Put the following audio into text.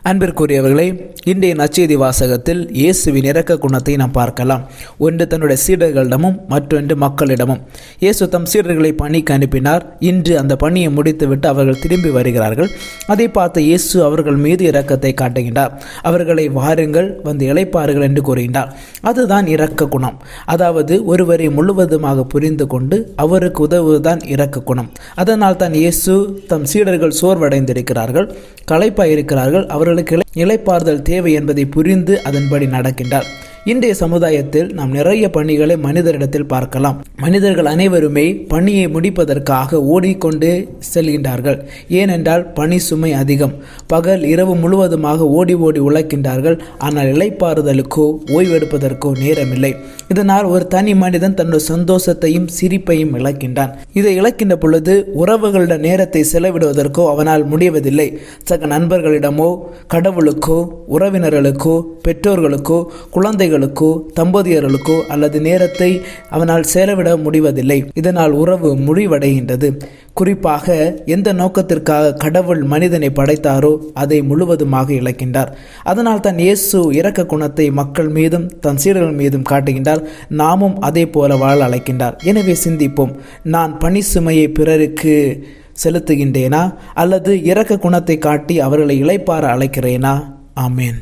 அன்பிற்குரியவர்களே, இன்றைய நற்செய்தி வாசகத்தில் இயேசுவின் இரக்க குணத்தை நாம் பார்க்கலாம். ஒன்று தன்னுடைய சீடர்களிடமும் மற்றொன்று மக்களிடமும். இயேசு தம் சீடர்களை பணிக்கு அனுப்பினார். இன்று அந்த பணியை முடித்துவிட்டு அவர்கள் திரும்பி வருகிறார்கள். அதை பார்த்த இயேசு அவர்கள் மீது இரக்கத்தை காட்டுகின்றார். அவர்களை வாருங்கள், வந்து இளைப்பாருங்கள் என்று கூறுகின்றார். அதுதான் இரக்க குணம். அதாவது ஒருவரை முழுவதுமாக புரிந்து கொண்டு அவருக்கு உதவுவதுதான் இரக்க குணம். அதனால் தான் இயேசு தம் சீடர்கள் சோர்வடைந்திருக்கிறார்கள், களைப்பாயிருக்கிறார்கள், அவர்களுக்கு இளைப்பாறுதல் தேவை என்பதை புரிந்து அதன்படி நடக்கின்றார். இன்றைய சமுதாயத்தில் நாம் நிறைய பணிகளை மனிதரிடத்தில் பார்க்கலாம். மனிதர்கள் அனைவருமே பணியை முடிப்பதற்காக ஓடிக்கொண்டு செல்கின்றார்கள். ஏனென்றால் பணி சுமை அதிகம். பகல் இரவு முழுவதுமாக ஓடி உழைக்கின்றார்கள். ஆனால் இளைப்பாறுதலுக்கோ ஓய்வெடுப்பதற்கோ நேரமில்லை. இதனால் ஒரு தனி மனிதன் தன்னுடைய சந்தோஷத்தையும் சிரிப்பையும் இழக்கின்றான். இதை இழக்கின்ற பொழுது உறவுகளிடம் நேரத்தை செலவிடுவதற்கோ அவனால் முடிவதில்லை. சக நண்பர்களிடமோ, கடவுளுக்கோ, உறவினர்களுக்கோ, பெற்றோர்களுக்கோ, குழந்தைகளுக்கோ, தம்பதியர்களுக்கோ அல்லது நேரத்தை அவனால் செலவிட முடிவதில்லை. இதனால் உறவு முடிவடைகின்றது. குறிப்பாக எந்த நோக்கத்திற்காக கடவுள் மனிதனை படைத்தாரோ அதை முழுவதுமாக இழக்கின்றார். அதனால் தான் இயேசு இரக்க குணத்தை மக்கள் மீதும் தன் சீடர்கள் மீதும் காட்டுகின்றார். நாமும் அதே போல வாழ அழைக்கின்றார். எனவே சிந்திப்போம். நான் பணி சுமையை பிறருக்கு செலுத்துகின்றேனா அல்லது இரக்க குணத்தை காட்டி அவர்களை இளைப்பாற அழைக்கிறேனா? ஆமேன்.